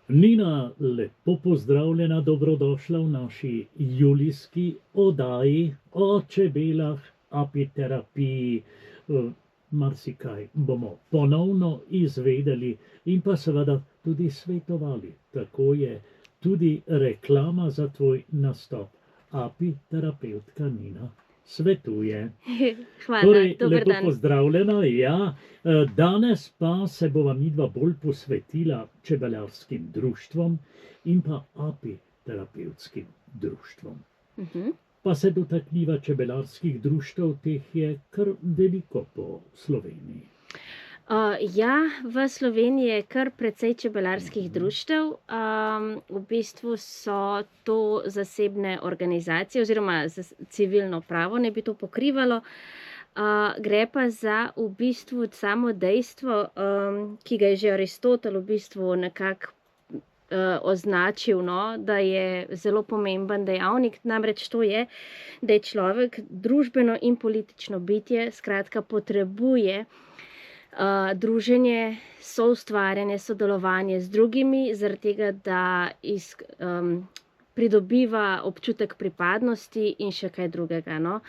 Nina, lepo pozdravljena, dobrodošla v naši julijski oddaji o čebelah, apiterapiji. Marsikaj bomo ponovno izvedeli in pa seveda tudi svetovali. Tako je tudi reklama za tvoj nastop. Apiterapevtka Nina svetuje. Hvala, Torej, dober lepo dan. pozdravljena, ja. Danes pa se bova midva bolj posvetila čebelarskim društvom in pa apiterapevtskim društvom. Pa se dotakniva čebelarskih društev, teh je kar veliko po Sloveniji. Ja, v Sloveniji je kar precej čebelarskih društev. V bistvu so to zasebne organizacije oziroma civilno pravo ne bi to pokrivalo. Gre pa za v bistvu samo dejstvo, ki ga je že Aristotel v bistvu nekako označil, no, da je zelo pomemben dejavnik, namreč to je, da je človek družbeno in politično bitje, skratka potrebuje druženje, soustvarjanje, sodelovanje z drugimi, zaradi tega, da pridobiva občutek pripadnosti in še kaj drugega, no.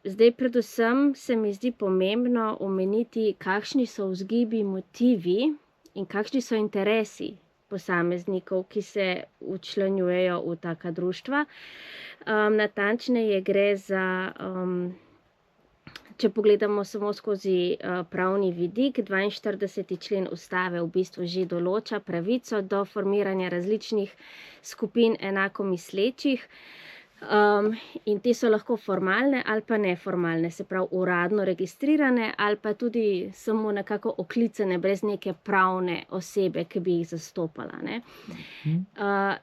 Zdaj predvsem se mi zdi pomembno omeniti, kakšni so vzgibi, motivi in kakšni so interesi posameznikov, ki se včlanjujejo v taka društva. Natančneje gre za, če pogledamo samo skozi pravni vidik, 42. člen ustave v bistvu že določa pravico do formiranja različnih skupin enakomislečih. In te so lahko formalne ali pa neformalne, se pravi uradno registrirane ali pa tudi samo nekako oklicane brez neke pravne osebe, ki bi jih zastopala, ne.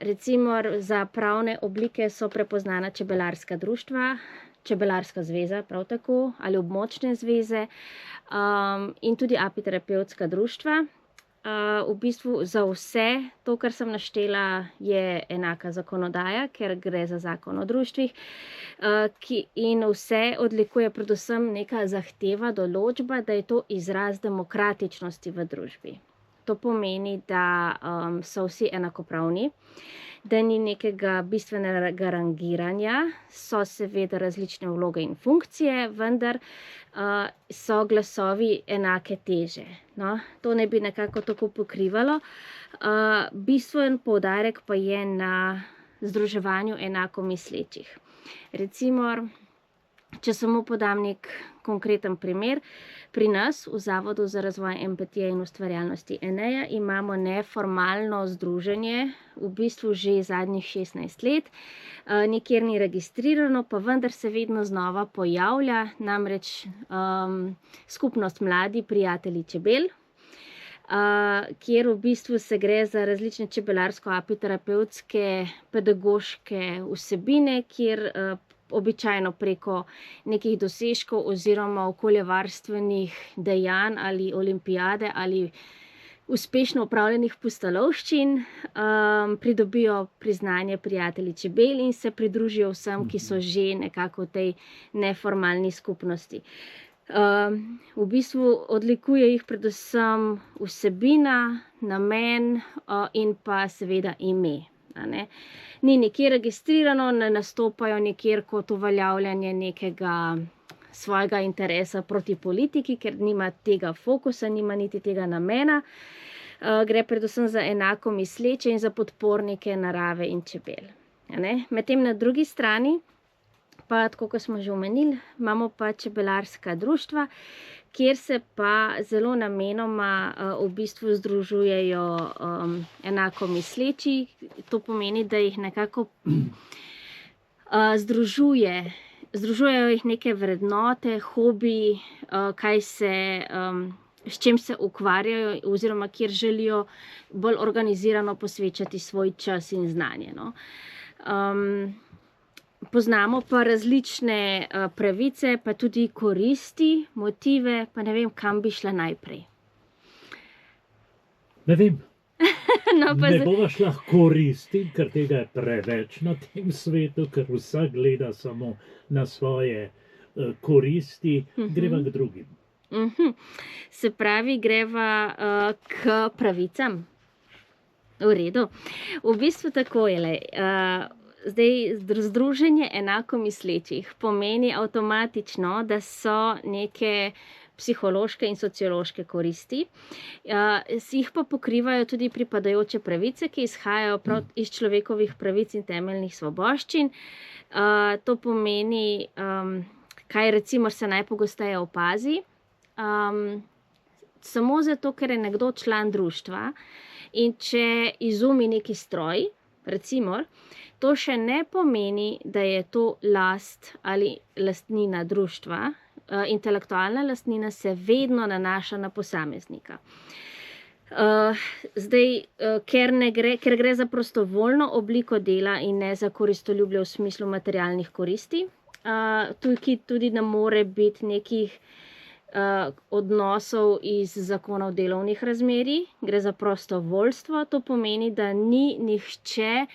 Recimo za pravne oblike so prepoznana čebelarska društva, čebelarska zveza prav tako ali območne zveze, in tudi apiterapevtska društva. V bistvu za vse to, kar sem naštela, je enaka zakonodaja, ker gre za zakon o društvih, in vse odlikuje predvsem neka zahteva, določba, da je to izraz demokratičnosti v družbi. To pomeni, da so vsi enakopravni, da ni nekega bistvenega rangiranja, so seveda različne vloge in funkcije, vendar so glasovi enake teže, no. To naj bi nekako tako pokrivalo. Bistven poudarek pa je na združevanju enakomislečih. Recimo, če samo podam nek konkreten primer, pri nas v Zavodu za razvoj empatije in ustvarjalnosti Enea imamo neformalno združenje, v bistvu že zadnjih 16 let, nikjer ni registrirano, pa vendar se vedno znova pojavlja, namreč skupnost Mladi prijatelji čebel, kjer v bistvu se gre za različne čebelarsko-apiterapevtske pedagoške vsebine, kjer običajno preko nekih dosežkov oziroma okoljevarstvenih dejanj ali olimpijade ali uspešno opravljenih pustolovščin pridobijo priznanje prijatelji čebel in se pridružijo vsem, ki so že nekako v tej neformalni skupnosti. V bistvu odlikuje jih predvsem vsebina, namen in pa seveda ime, a ne. Ni nikjer registrirano, ne nastopajo nikjer kot uveljavljanje nekega svojega interesa proti politiki, ker nima tega fokusa, nima niti tega namena. Gre predvsem za enakomisleče in za podpornike narave in čebel, a ne. Medtem na drugi strani pa, tako kot smo že omenili, imamo pa čebelarska društva, kjer se pa zelo namenoma v bistvu združujejo enakomisleči. To pomeni, da jih nekako združujejo jih neke vrednote, hobiji, s čim se ukvarjajo oziroma kjer želijo bolj organizirano posvečati svoj čas in znanje, no. Poznamo pa različne pravice, pa tudi koristi, motive, pa ne vem, kam bi šla najprej. Ne vem, No, pa ne bova šla koristit, ker tega je preveč na tem svetu, ker vsak gleda samo na svoje koristi, greva k drugim. Se pravi, greva k pravicam. V redu. V bistvu tako je. Zdaj, združenje enako mislečih pomeni avtomatično, da so neke psihološke in sociološke koristi. Jih pa pokrivajo tudi pripadajoče pravice, ki izhajajo prav iz človekovih pravic in temeljnih svoboščin. To pomeni, kaj recimo se najpogosteje opazi. Samo zato, ker je nekdo član društva in če izumi neki stroj, recimo, to še ne pomeni, da je to last ali lastnina društva. Intelektualna lastnina se vedno nanaša na posameznika. Ker gre za prostovoljno obliko dela in ne za koristoljubje v smislu materialnih koristi, tukaj tudi ne more biti nekih odnosov iz zakonov delovnih razmerij, gre za prostovoljstvo, to pomeni, da ni nihče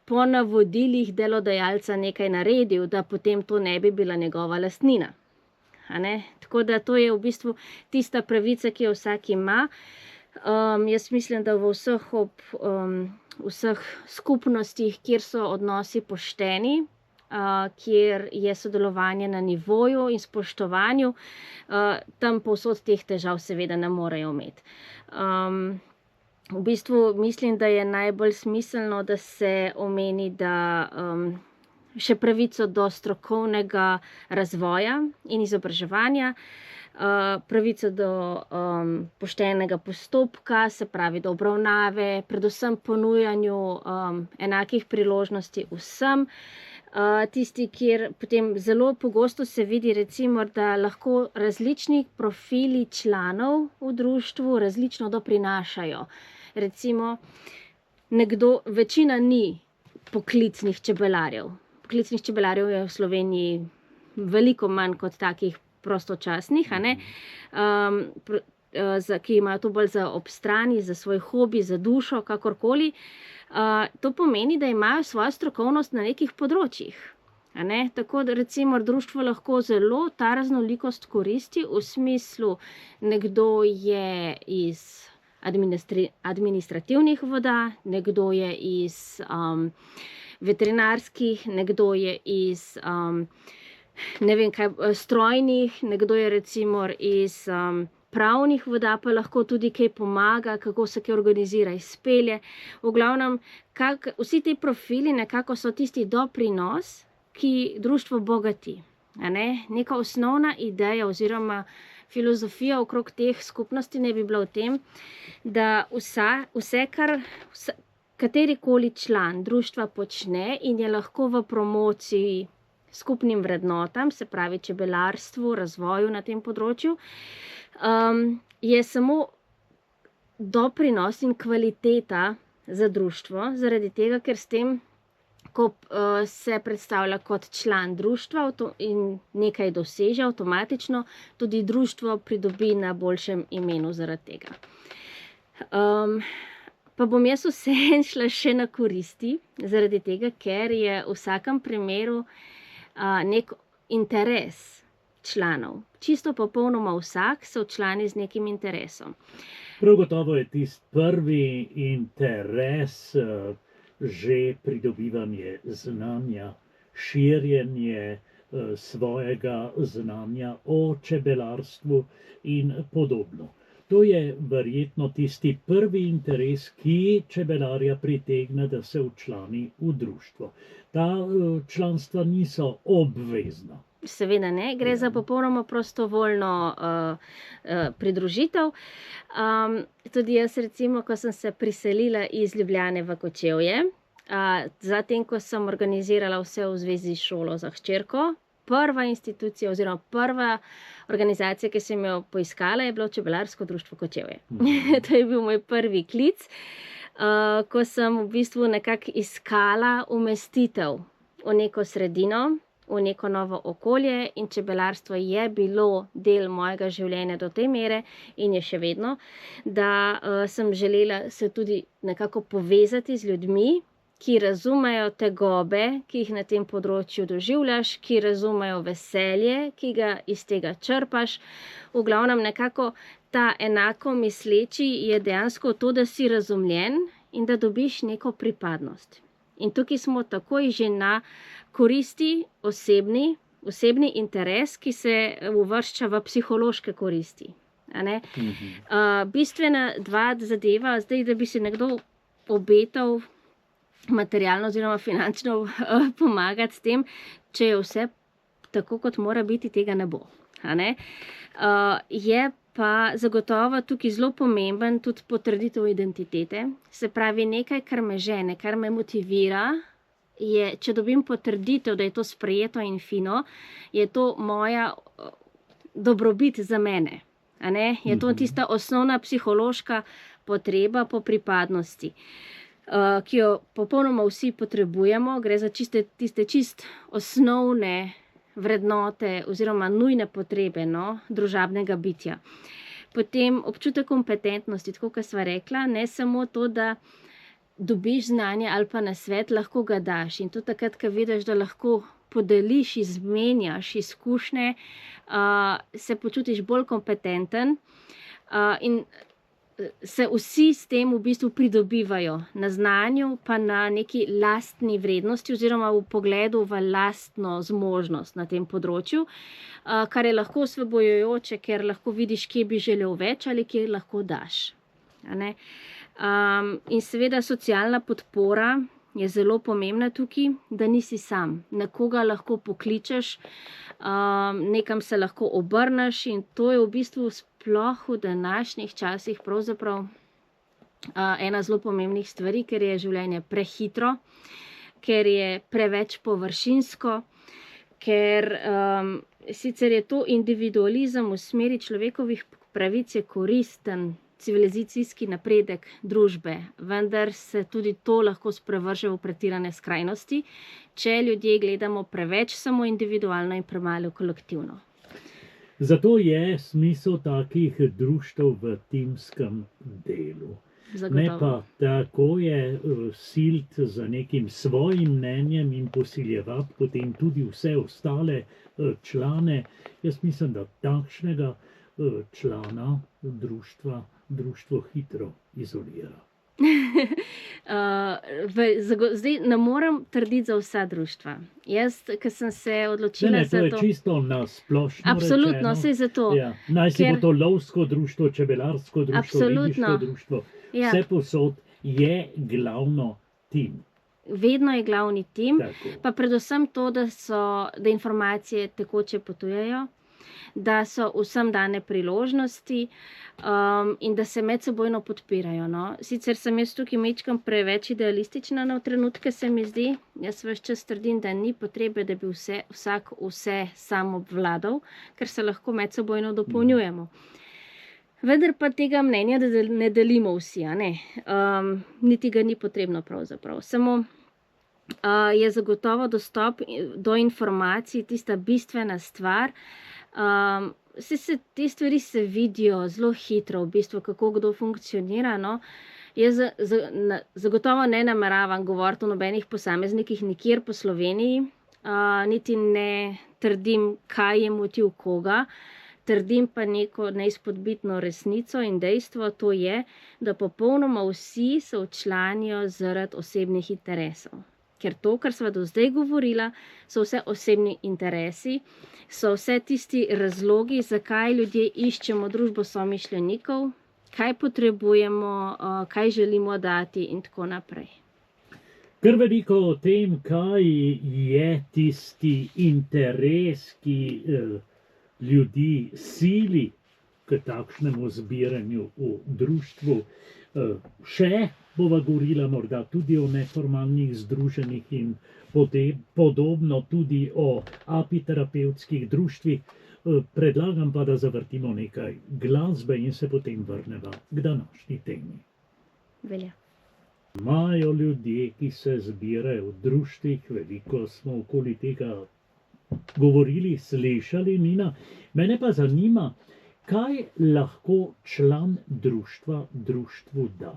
po navodilih delodajalca nekaj naredil, da potem to ne bi bila njegova lastnina. Tako da to je v bistvu tista pravica, ki jo vsak ima. Jaz mislim, da v vseh skupnostih, kjer so odnosi pošteni, kjer je sodelovanje na nivoju in spoštovanju, tam povsod teh težav seveda ne morejo imeti. V bistvu mislim, da je najbolj smiselno, da se omeni, da še pravico do strokovnega razvoja in izobraževanja, pravico do poštenega postopka, se pravi do obravnave, predvsem ponujanju enakih priložnosti vsem. Tisti, kjer potem zelo pogosto se vidi recimo, da lahko različni profili članov v društvu različno doprinašajo. Recimo, večina ni poklicnih čebelarjev. Poklicnih čebelarjev je v Sloveniji veliko manj kot takih prostočasnih, ki imajo to bolj za obstrani, za svoj hobi, za dušo, kakorkoli. To pomeni, da imajo svojo strokovnost na nekih področjih. Tako da recimo društvo lahko zelo ta raznolikost koristi v smislu, nekdo je iz administrativnih voda, nekdo je iz veterinarskih, nekdo je iz strojnih, nekdo je recimo iz pravnih voda, pa lahko tudi kaj pomaga, kako se kaj organizira, izpelje. V glavnem, vsi ti profili nekako so tisti doprinos, ki društvo bogati. Neka osnovna ideja oziroma filozofija okrog teh skupnosti ne bi bila v tem, da katerikoli član društva počne in je lahko v promociji skupnim vrednotam, se pravi čebelarstvu, razvoju na tem področju, je samo doprinos in kvaliteta za društvo, zaradi tega, ker s tem, ko se predstavlja kot član društva in nekaj doseže avtomatično, tudi društvo pridobi na boljšem imenu zaradi tega. Pa bom jaz vseeno šla še na koristi, zaradi tega, ker je v vsakem primeru nek interes članov. Čisto popolnoma vsak se včlani z nekim interesom. Prav gotovo je tisti prvi interes že pridobivanje znanja, širjenje svojega znanja o čebelarstvu in podobno. To je verjetno tisti prvi interes, ki čebelarja pritegne, da se včlani v društvo. Ta članstva niso obvezna. Seveda ne, gre za popolnoma prostovoljno pridružitev. Tudi jaz recimo, ko sem se priselila iz Ljubljane v Kočevje, zatem, ko sem organizirala vse v zvezi s šolo za hčerko, prva institucija oziroma prva organizacija, ki sem jo poiskala, je bilo Čebelarsko društvo Kočevje. To je bil moj prvi klic, ko sem v bistvu nekako iskala umestitev v neko sredino, v neko novo okolje, in čebelarstvo je bilo del mojega življenja do te mere in je še vedno, da sem želela se tudi nekako povezati z ljudmi, ki razumejo tegobe, ki jih na tem področju doživljaš, ki razumejo veselje, ki ga iz tega črpaš. V glavnem nekako ta enako misleči je dejansko to, da si razumljen in da dobiš neko pripadnost. In tukaj smo takoj že na koristi osebni interes, ki se uvršča v psihološke koristi. Bistvena dva zadeva, zdaj, da bi si nekdo obetal materialno oziroma finančno pomagati s tem, če je vse tako, kot mora biti, tega ne bo. Je pa zagotovo tukaj zelo pomemben tudi potrditev identitete, se pravi nekaj, kar me žene, kar me motivira, je, če dobim potrditev, da je to sprejeto in fino, je to moja dobrobit za mene. Je to tista osnovna psihološka potreba po pripadnosti, ki jo popolnoma vsi potrebujemo. Gre za tiste čist osnovne vrednote oziroma nujne potrebe družabnega bitja. Potem občutek kompetentnosti, tako kot sva rekla, ne samo to, da dobiš znanje ali pa nasvet, lahko ga daš. In to takrat, ko vidiš, da lahko podeliš, izmenjaš izkušnje, se počutiš bolj kompetenten in se vsi s tem v bistvu pridobivajo na znanju, pa na neki lastni vrednosti oziroma v pogledu v lastno zmožnost na tem področju, kar je lahko osvobojujoče, ker lahko vidiš, kje bi želel več ali kje lahko daš. In seveda socialna podpora je zelo pomembna tukaj, da nisi sam. Nekoga lahko pokličeš, nekam se lahko obrneš in to je v bistvu sploh v današnjih časih pravzaprav ena zelo pomembnih stvari, ker je življenje prehitro, ker je preveč površinsko, ker sicer je to individualizem v smeri človekovih pravic, je koristen civilizacijski napredek družbe, vendar se tudi to lahko sprevrže v pretirane skrajnosti, če ljudje gledamo preveč samo individualno in premalo kolektivno. Zato je smisel takih društev v timskem delu. Zagotovo. Ne pa tako je silt za nekim svojim mnenjem in posiljevati potem tudi vse ostale člane. Jaz mislim, da takšnega člana društvo hitro izolira. Zdaj ne morem trditi za vsa društva. Jaz, ko sem se odločila za to... To je čisto na splošno absolutno, rečeno. saj zato. Ja. Naj si bo to lovsko društvo, čebelarsko društvo, ribiško društvo. Ja. Vse posod je glavno tim. Vedno je glavni tim, Tako. pa predvsem to, da informacije tekoče potujejo, da so vsem dane priložnosti in da se medsebojno podpirajo. Sicer sem jaz tukaj mečkam preveč idealistična na trenutke, se mi zdi. Jaz ves čas trdim, da ni potrebe, da bi vsak vse sam obvladal, ker se lahko medsebojno dopolnjujemo. Vendar pa tega mnenja ne delimo vsi, niti ga ni potrebno pravzaprav. Samo je zagotovo dostop do informacij tista bistvena stvar. Te stvari se vidijo zelo hitro, v bistvu, kako kdo funkcionira. Jaz zagotovo ne nameravam govoriti o nobenih posameznikih nikjer po Sloveniji, niti ne trdim, kaj je motiv koga. Trdim pa neko neizpodbitno resnico in dejstvo, to je, da popolnoma vsi se včlanijo zaradi osebnih interesov. Ker to, kar sva do zdaj govorila, so vse osebni interesi, so vse tisti razlogi, zakaj ljudje iščemo družbo somišljenikov, kaj potrebujemo, kaj želimo dati in tako naprej. Kar veliko o tem, kaj je tisti interes, ki ljudi sili k takšnemu zbiranju v društvu. Še bova govorila morda tudi o neformalnih združenjih in podobno tudi o apiterapevtskih društvih. Predlagam pa, da zavrtimo nekaj glasbe in se potem vrneva k današnji temi. Velja. Imajo ljudje, ki se zbirajo v društvih, veliko smo okoli tega govorili, slišali, Nina. Mene pa zanima, kaj lahko član društva društvu da?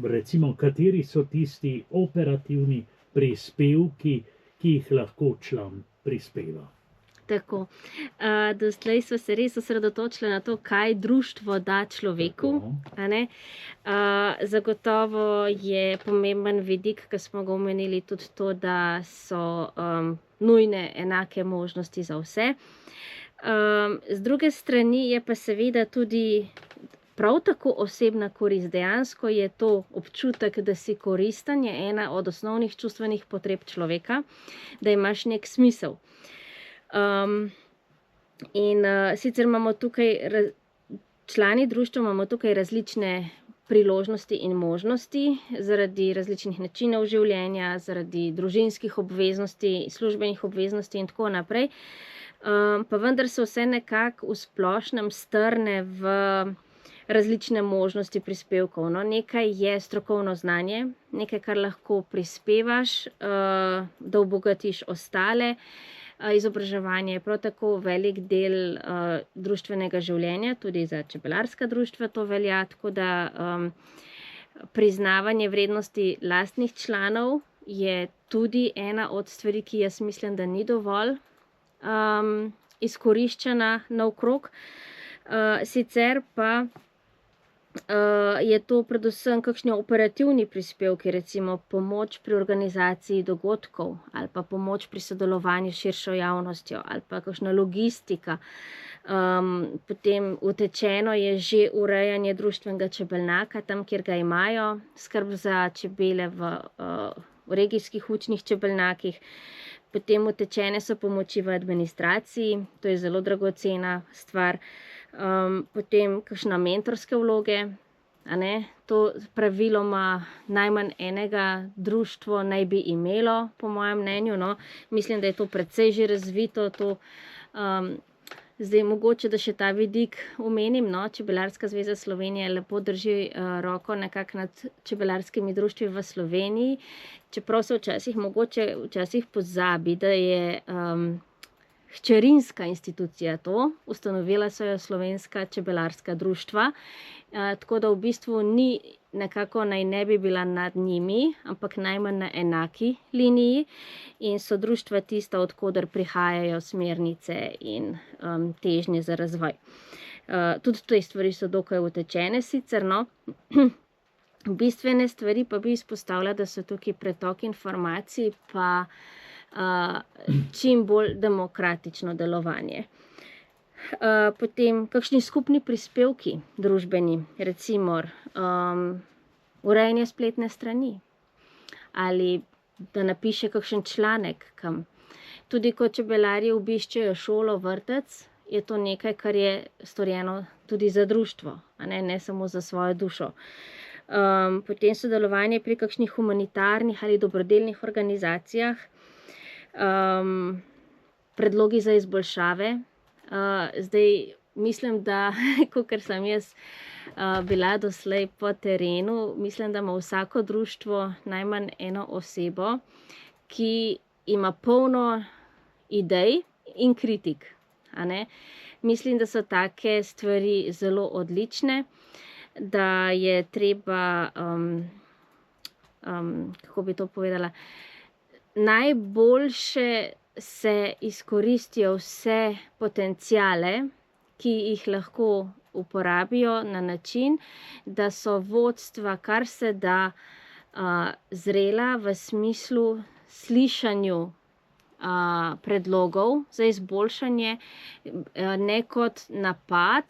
Recimo, kateri so tisti operativni prispevki, ki jih lahko član prispeva? Tako. Doslej smo se res osredotočili na to, kaj društvo da človeku. A ne? Zagotovo je pomemben vidik, ki smo ga omenili, tudi to, da so nujne enake možnosti za vse. Z druge strani je pa seveda tudi prav tako osebna korist. Dejansko je to občutek, da si koristen, je ena od osnovnih čustvenih potreb človeka, da imaš nek smisel. Sicer imamo tukaj, člani društva imamo tukaj različne priložnosti in možnosti, zaradi različnih načinov življenja, zaradi družinskih obveznosti, službenih obveznosti in tako naprej. Pa vendar se vse nekako v splošnem strne v različne možnosti prispevkov. No, nekaj je strokovno znanje, nekaj, kar lahko prispevaš, da obogatiš ostale. Izobraževanje je prav tako velik del društvenega življenja, tudi za čebelarska društva to velja, tako da priznavanje vrednosti lastnih članov je tudi ena od stvari, ki jaz mislim, da ni dovolj izkoriščena naokrog. Sicer pa je to predvsem kakšni operativni prispevki, recimo pomoč pri organizaciji dogodkov ali pa pomoč pri sodelovanju s širšo javnostjo ali pa kakšna logistika. Potem utečeno je že urejanje društvenega čebelnjaka tam, kjer ga imajo, skrb za čebele v regijskih učnih čebelnjakih. Potem utečene so pomoči v administraciji, to je zelo dragocena stvar. Potem kakšna mentorske vloge, a ne, to praviloma najmanj enega društvo naj bi imelo, po mojem mnenju, no. Mislim, da je to precej že razvito, to zdaj mogoče, da še ta vidik omenim, no, Čebelarska zveza Slovenije lepo drži roko nekako nad čebelarskimi društvi v Sloveniji, čeprav se včasih pozabi, da je hčerinska institucija to, ustanovila so jo Slovenska čebelarska društva, tako da v bistvu ni nekako naj ne bi bila nad njimi, ampak najmanj na enaki liniji in so društva tista, od koder prihajajo smernice in težnje za razvoj. Tudi te stvari so dokaj utečene sicer, no. Bistvene stvari pa bi izpostavila, da so tukaj pretok informacij pa čim bolj demokratično delovanje. Potem kakšni skupni prispevki družbeni, recimo urejanje spletne strani ali da napiše kakšen članek kam. Tudi ko čebelarji obiščejo šolo, vrtec, je to nekaj, kar je storjeno tudi za društvo, a ne samo za svojo dušo. Potem sodelovanje pri kakšnih humanitarnih ali dobrodelnih organizacijah, predlogi za izboljšave. Zdaj mislim, da kakor sem jaz bila doslej po terenu, mislim, da ima vsako društvo najmanj eno osebo, ki ima polno idej in kritik, a ne. Mislim, da so take stvari zelo odlične, da je treba, kako bi to povedala, najboljše se izkoristijo vse potenciale, ki jih lahko uporabijo na način, da so vodstva kar se da zrela v smislu slišanju predlogov za izboljšanje, ne kot napad,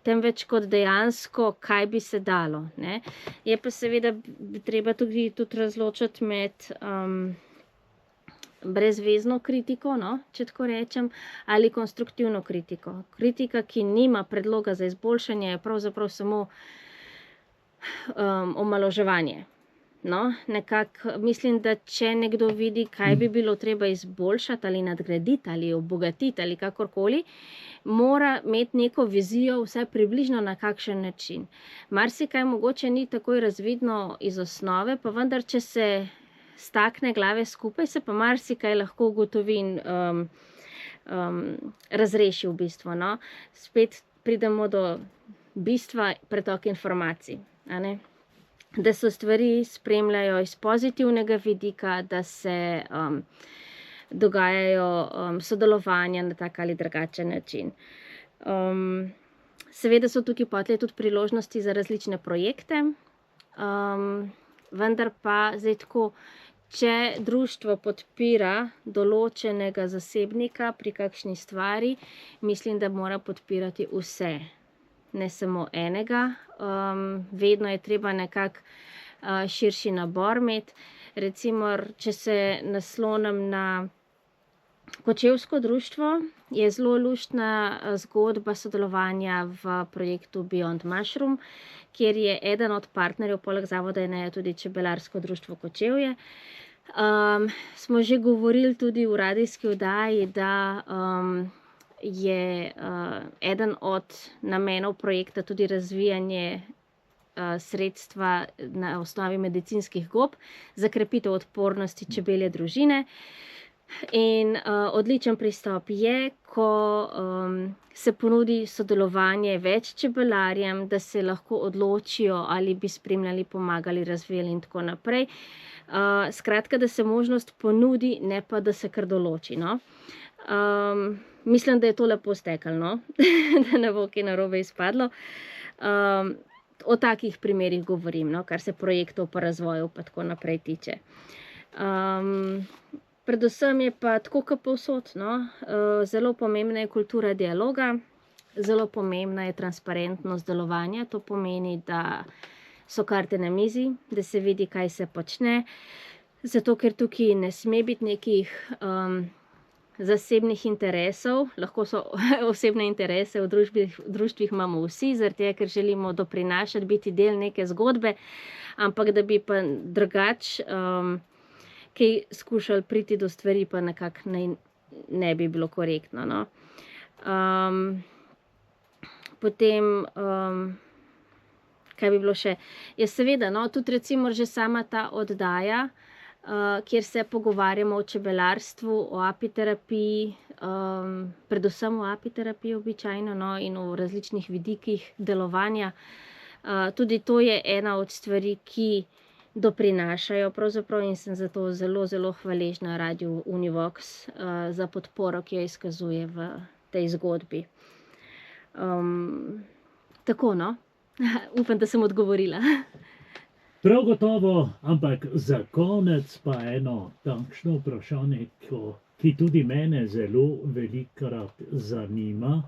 temveč kot dejansko, kaj bi se dalo, ne. Je pa seveda treba tudi razločiti med brezvezno kritiko, no, če tako rečem, ali konstruktivno kritiko. Kritika, ki nima predloga za izboljšanje, je pravzaprav samo omalovaževanje. No, nekako mislim, da če nekdo vidi, kaj bi bilo treba izboljšati ali nadgraditi ali obogatiti ali kakorkoli, mora imeti neko vizijo vsaj približno na kakšen način. Marsikaj mogoče ni takoj razvidno iz osnove, pa vendar, če se stakne glave skupaj, se pa marsikaj lahko ugotovi in razreši v bistvu, no. Spet pridemo do bistva pretok informacij, a ne. Da se stvari spremljajo iz pozitivnega vidika, da se dogajajo sodelovanja na tak ali drugačen način. Seveda so tukaj potlej tudi priložnosti za različne projekte, vendar pa zdaj tako, če društvo podpira določenega zasebnika pri kakšni stvari, mislim, da mora podpirati vse, ne samo enega. Vedno je treba nekako širši nabor imeti. Recimo, če se naslonim na Kočevsko društvo, je zelo luštna zgodba sodelovanja v projektu Beyond Mushroom, kjer je eden od partnerjev poleg zavoda Eneja tudi Čebelarsko društvo Kočevje. Smo že govorili tudi v radijski oddaji, da je eden od namenov projekta tudi razvijanje sredstva na osnovi medicinskih gob za krepitev odpornosti čebelje družine. In odličen pristop je, ko se ponudi sodelovanje več čebelarjem, da se lahko odločijo, ali bi spremljali, pomagali, razvijali in tako naprej. Skratka, da se možnost ponudi, ne pa da se kar določi, no. Mislim, da je to lepo steklo, no? Da ne bo kaj narobe izpadlo. O takih primerih govorim, no, kar se projektov pa razvojev pa tako naprej tiče. Predvsem je pa tako kot povsod, no, zelo pomembna je kultura dialoga, zelo pomembna je transparentnost delovanja, to pomeni, da so karte na mizi, da se vidi, kaj se počne, zato ker tukaj ne sme biti nekih zasebnih interesov, lahko so osebne interese v društvih imamo vsi, zaradi tega, ker želimo doprinašati, biti del neke zgodbe, ampak da bi pa drugače kaj skušali priti do stvari, pa nekako ne bi bilo korektno, no. Potem, kaj bi bilo še? Ja, seveda, no, tudi recimo že sama ta oddaja, kjer se pogovarjamo o čebelarstvu, o apiterapiji, predvsem o apiterapiji običajno, no, in o različnih vidikih delovanja. Tudi to je ena od stvari, ki doprinašajo pravzaprav, in sem zato zelo, zelo hvaležna Radiu Univox za podporo, ki jo izkazuje v tej zgodbi. Tako, no. Upam, da sem odgovorila. Prav gotovo, ampak za konec pa eno takšno vprašanje, ki tudi mene zelo velikokrat zanima.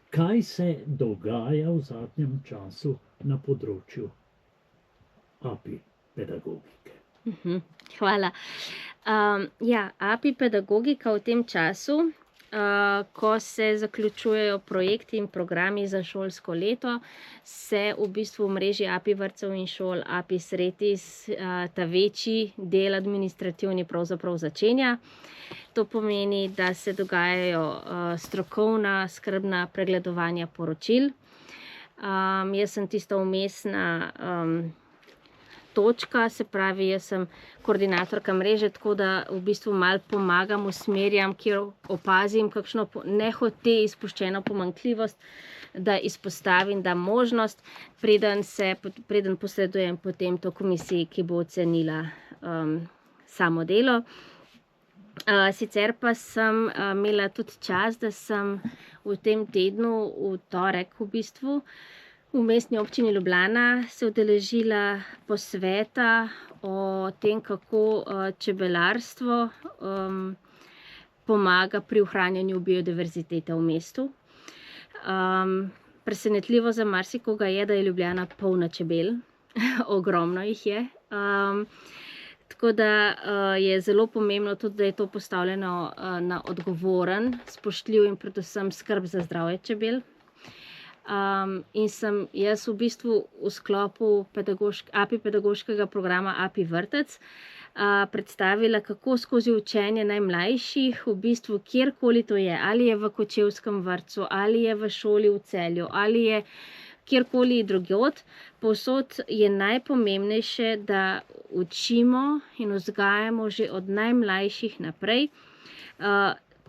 Kaj se dogaja v zadnjem času na področju API pedagogike? Hvala. Ja, API pedagogika v tem času, ko se zaključujejo projekti in programi za šolsko leto, se v bistvu v mreži API vrtcev in šol API Sretis ta večji del administrativni pravzaprav začenja. To pomeni, da se dogajajo strokovna, skrbna pregledovanja poročil. Jaz sem tista vmesna točka, se pravi, jaz sem koordinatorka mreže, tako da v bistvu malo pomagam, usmerjam, kjer opazim kakšno nehote izpuščeno pomanjkljivost, da izpostavim, da možnost, preden posredujem potem to komisiji, ki bo ocenila samo delo. Sicer pa sem imela tudi čas, da sem v tem tednu, v torek v bistvu, v Mestni občini Ljubljana se udeležila posveta o tem, kako čebelarstvo pomaga pri ohranjanju biodiverzitete v mestu. Presenetljivo za marsikoga je, da je Ljubljana polna čebel, ogromno jih je. Tako da je zelo pomembno tudi, da je to postavljeno na odgovoren, spoštljiv in predvsem skrb za zdravje čebel. In sem jaz v bistvu v sklopu API pedagoškega programa API Vrtec predstavila, kako skozi učenje najmlajših, v bistvu kjerkoli to je, ali je v Kočevskem vrtcu, ali je v šoli v Celju, ali je kjerkoli drugod, povsod je najpomembnejše, da učimo in vzgajamo že od najmlajših naprej.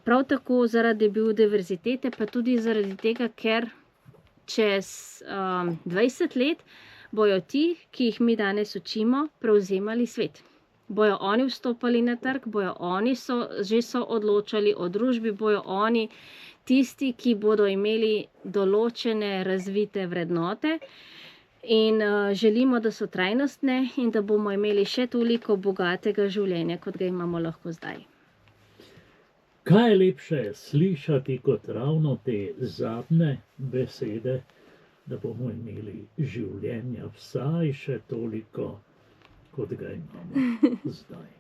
Prav tako zaradi biodiverzitete, pa tudi zaradi tega, ker čez 20 let bojo ti, ki jih mi danes učimo, prevzemali svet. bojo oni vstopali na trg, bojo oni že so odločali o družbi, bojo oni tisti, ki bodo imeli določene razvite vrednote. In želimo, da so trajnostne in da bomo imeli še toliko bogatega življenja, kot ga imamo lahko zdaj. Kaj je lepše slišati kot ravno te zadnje besede, da bomo imeli življenja vsaj še toliko, kot ga imamo zdaj.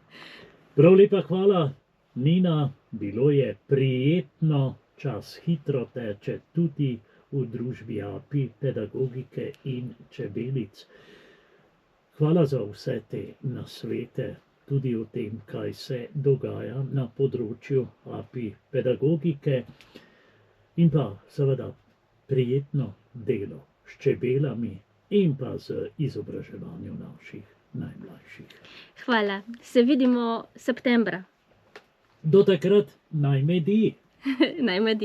Prav lepa hvala, Nina, bilo je prijetno, čas hitro teče tudi v družbi API, pedagogike in čebelic. Hvala za vse te nasvete, tudi o tem, kaj se dogaja na področju API pedagogike in pa seveda prijetno delo s čebelami in pa z izobraževanjem naših najmlajših. Hvala, se vidimo septembra. Do takrat naj medi. Naj medi.